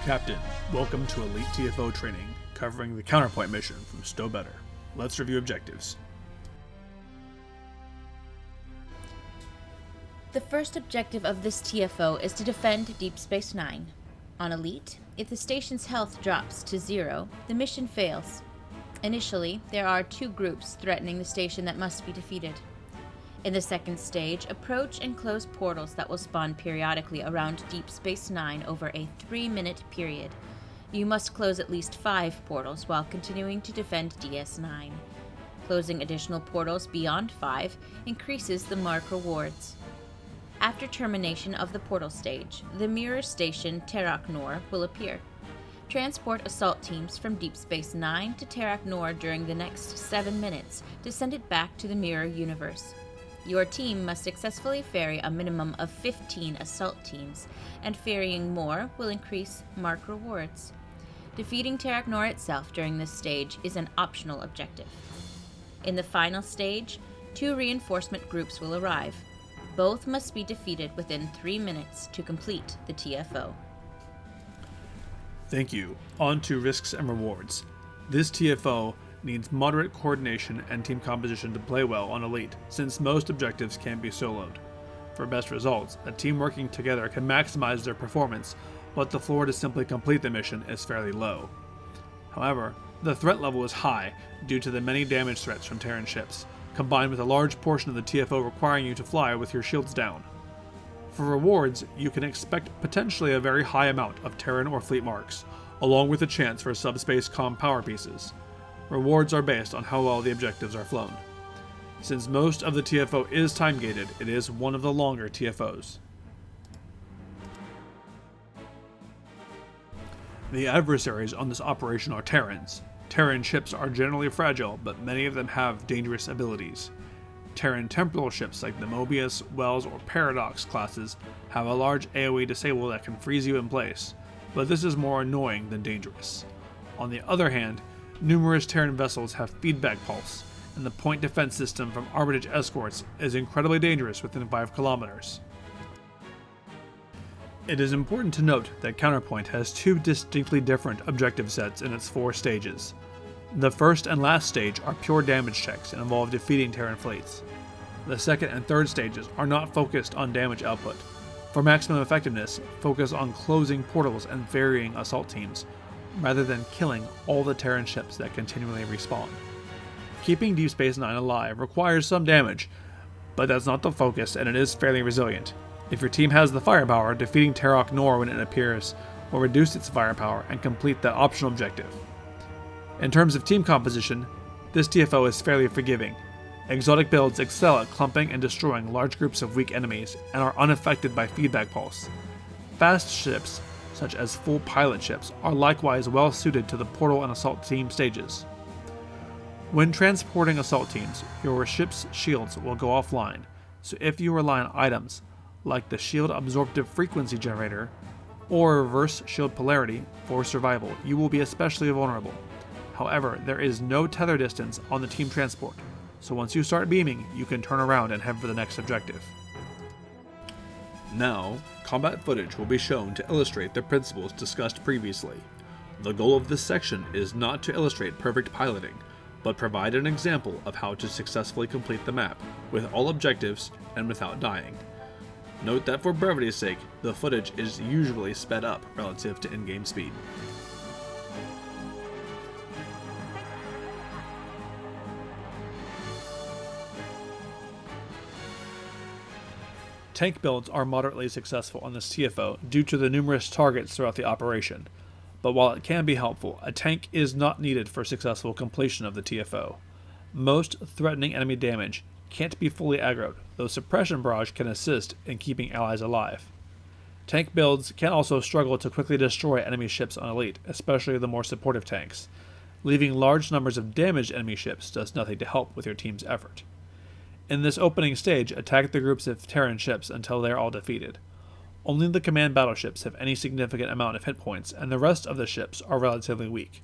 Captain, welcome to Elite TFO training, covering the Counterpoint mission from Stow Better. Let's review objectives. The first objective of this TFO is to defend Deep Space Nine. On Elite, if the station's health drops to 0, the mission fails. Initially, there are 2 groups threatening the station that must be defeated. In the second stage, approach and close portals that will spawn periodically around Deep Space Nine over a 3-minute period. You must close at least 5 portals while continuing to defend DS9. Closing additional portals beyond 5 increases the mark rewards. After termination of the portal stage, the mirror station Terok Nor will appear. Transport assault teams from Deep Space Nine to Terok Nor during the next 7 minutes to send it back to the mirror universe. Your team must successfully ferry a minimum of 15 assault teams, and ferrying more will increase mark rewards. Defeating Terok Nor itself during this stage is an optional objective. In the final stage, 2 reinforcement groups will arrive. Both must be defeated within 3 minutes to complete the TFO. Thank you. On to risks and rewards. This TFO needs moderate coordination and team composition to play well on Elite, since most objectives can be soloed. For best results, a team working together can maximize their performance, but the floor to simply complete the mission is fairly low. However, the threat level is high due to the many damage threats from Terran ships, combined with a large portion of the TFO requiring you to fly with your shields down. For rewards, you can expect potentially a very high amount of Terran or fleet marks, along with a chance for subspace comm power pieces. Rewards are based on how well the objectives are flown. Since most of the TFO is time-gated, it is one of the longer TFOs. The adversaries on this operation are Terrans. Terran ships are generally fragile, but many of them have dangerous abilities. Terran temporal ships like the Mobius, Wells, or Paradox classes have a large AoE disable that can freeze you in place, but this is more annoying than dangerous. On the other hand, numerous Terran vessels have feedback pulse, and the point defense system from Armitage escorts is incredibly dangerous within 5 kilometers. It is important to note that Counterpoint has 2 distinctly different objective sets in its 4 stages. The first and last stage are pure damage checks and involve defeating Terran fleets. The second and third stages are not focused on damage output. For maximum effectiveness, focus on closing portals and ferrying assault teams, rather than killing all the Terran ships that continually respawn. Keeping Deep Space Nine alive requires some damage, but that's not the focus, and it is fairly resilient. If your team has the firepower, defeating Terok Nor when it appears will reduce its firepower and complete that optional objective. In terms of team composition, this TFO is fairly forgiving. Exotic builds excel at clumping and destroying large groups of weak enemies and are unaffected by feedback pulse. Fast ships, such as full pilot ships, are likewise well suited to the portal and assault team stages. When transporting assault teams, your ship's shields will go offline, so if you rely on items like the shield absorptive frequency generator or reverse shield polarity for survival, you will be especially vulnerable. However, there is no tether distance on the team transport, so once you start beaming, you can turn around and head for the next objective. Now, combat footage will be shown to illustrate the principles discussed previously. The goal of this section is not to illustrate perfect piloting, but provide an example of how to successfully complete the map with all objectives and without dying. Note that for brevity's sake, the footage is usually sped up relative to in-game speed. Tank builds are moderately successful on this TFO due to the numerous targets throughout the operation, but while it can be helpful, a tank is not needed for successful completion of the TFO. Most threatening enemy damage can't be fully aggroed, though suppression barrage can assist in keeping allies alive. Tank builds can also struggle to quickly destroy enemy ships on Elite, especially the more supportive tanks. Leaving large numbers of damaged enemy ships does nothing to help with your team's effort. In this opening stage, attack the groups of Terran ships until they are all defeated. Only the command battleships have any significant amount of hit points, and the rest of the ships are relatively weak.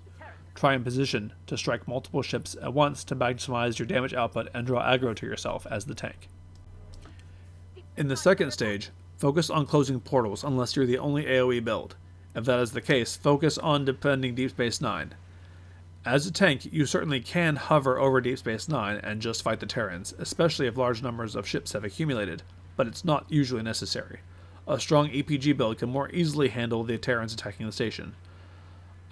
Try and position to strike multiple ships at once to maximize your damage output and draw aggro to yourself as the tank. In the second stage, focus on closing portals unless you're the only AoE build. If that is the case, focus on defending Deep Space Nine. As a tank, you certainly can hover over Deep Space Nine and just fight the Terrans, especially if large numbers of ships have accumulated, but it's not usually necessary. A strong EPG build can more easily handle the Terrans attacking the station.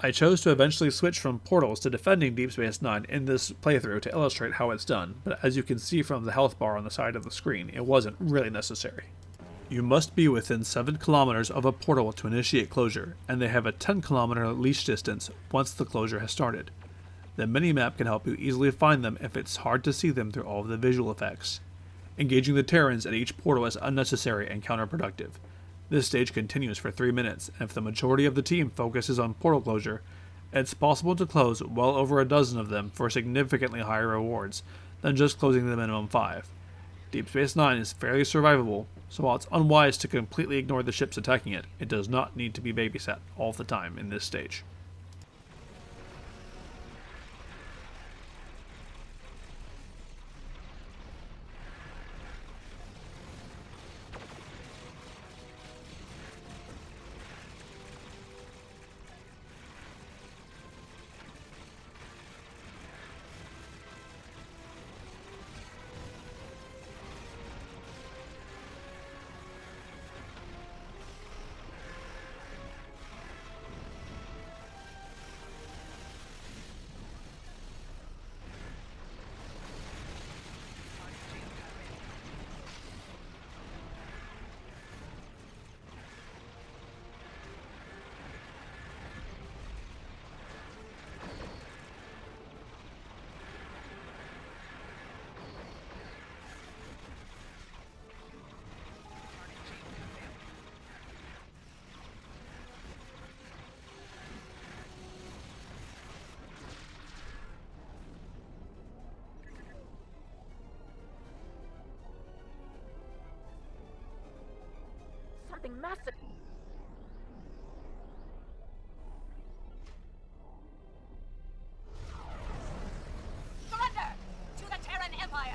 I chose to eventually switch from portals to defending Deep Space Nine in this playthrough to illustrate how it's done, but as you can see from the health bar on the side of the screen, it wasn't really necessary. You must be within 7 kilometers of a portal to initiate closure, and they have a 10-kilometer leash distance once the closure has started. The minimap can help you easily find them if it's hard to see them through all of the visual effects. Engaging the Terrans at each portal is unnecessary and counterproductive. This stage continues for 3 minutes, and if the majority of the team focuses on portal closure, it's possible to close well over a dozen of them for significantly higher rewards than just closing the minimum 5. Deep Space Nine is fairly survivable, so while it's unwise to completely ignore the ships attacking it, it does not need to be babysat all the time in this stage. Something massive. Surrender to the Terran Empire.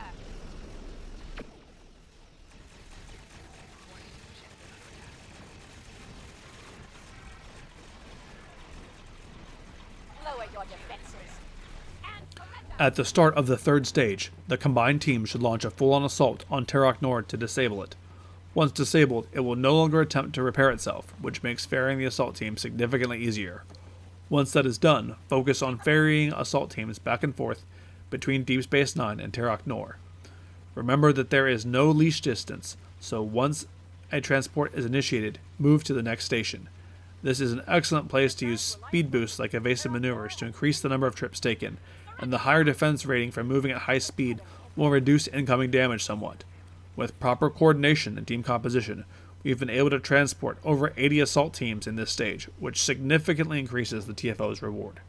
Lower your defenses. And surrender. At the start of the third stage, the combined team should launch a full-on assault on Terok Nord to disable it. Once disabled, it will no longer attempt to repair itself, which makes ferrying the assault team significantly easier. Once that is done, focus on ferrying assault teams back and forth between Deep Space Nine and Terok Nor. Remember that there is no leash distance, so once a transport is initiated, move to the next station. This is an excellent place to use speed boosts like evasive maneuvers to increase the number of trips taken, and the higher defense rating from moving at high speed will reduce incoming damage somewhat. With proper coordination and team composition, we've been able to transport over 80 assault teams in this stage, which significantly increases the TFO's reward.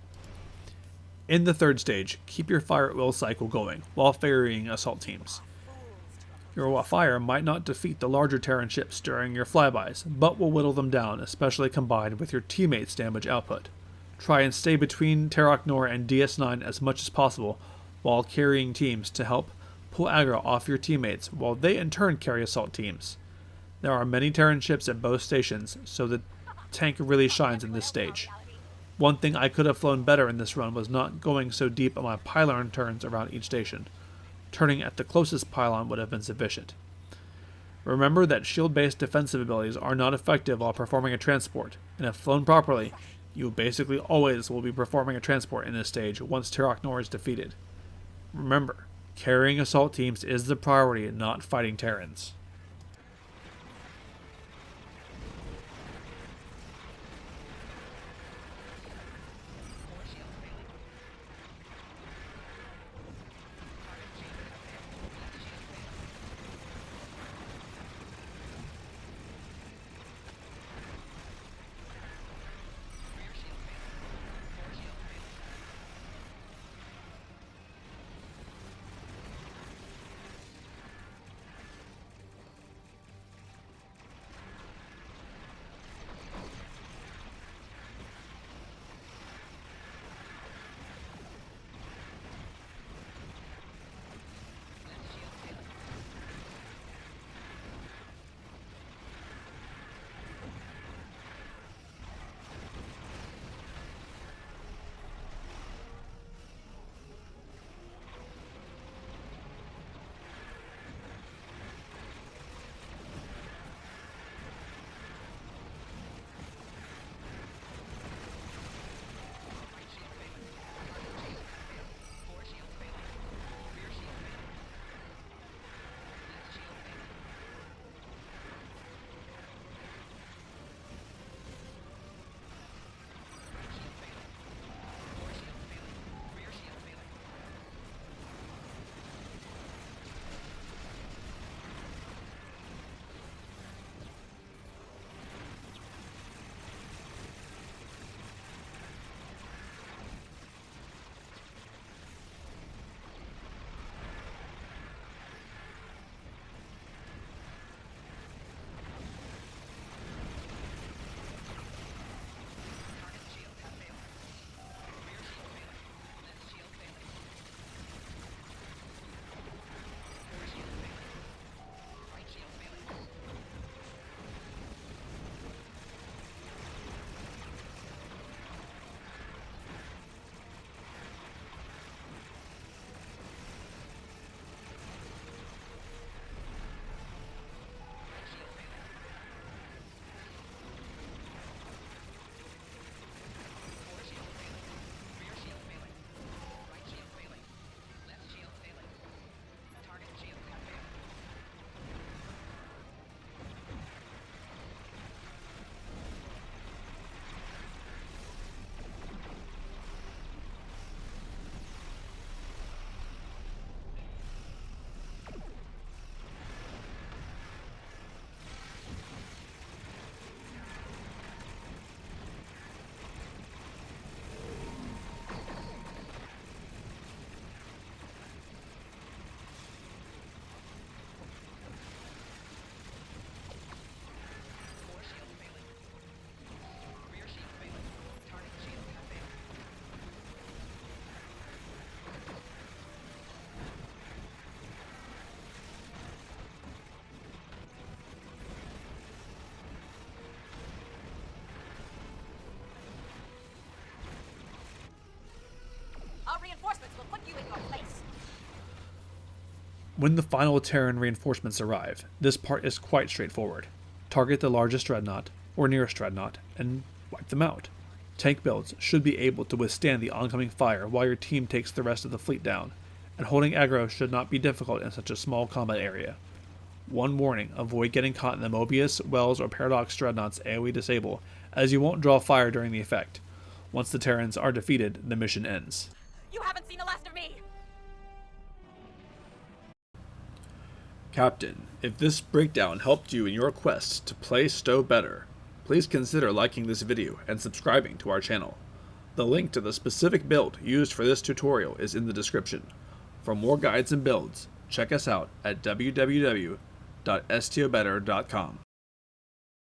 In the third stage, keep your fire at will cycle going while ferrying assault teams. Your fire might not defeat the larger Terran ships during your flybys, but will whittle them down, especially combined with your teammates' damage output. Try and stay between Terok Nor and DS9 as much as possible while carrying teams to help pull aggro off your teammates while they in turn carry assault teams. There are many Terran ships at both stations, so the tank really shines in this stage. One thing I could have flown better in this run was not going so deep on my pylon turns around each station. Turning at the closest pylon would have been sufficient. Remember that shield-based defensive abilities are not effective while performing a transport, and if flown properly, you basically always will be performing a transport in this stage once Terok Nor is defeated. Remember, carrying assault teams is the priority, not fighting Terrans. When the final Terran reinforcements arrive, this part is quite straightforward. Target the largest dreadnought, or nearest dreadnought, and wipe them out. Tank builds should be able to withstand the oncoming fire while your team takes the rest of the fleet down, and holding aggro should not be difficult in such a small combat area. One warning, avoid getting caught in the Mobius, Wells, or Paradox dreadnoughts AoE disable, as you won't draw fire during the effect. Once the Terrans are defeated, the mission ends. You haven't seen the last of me! Captain, if this breakdown helped you in your quest to play Stowe better, please consider liking this video and subscribing to our channel. The link to the specific build used for this tutorial is in the description. For more guides and builds, check us out at www.stobetter.com.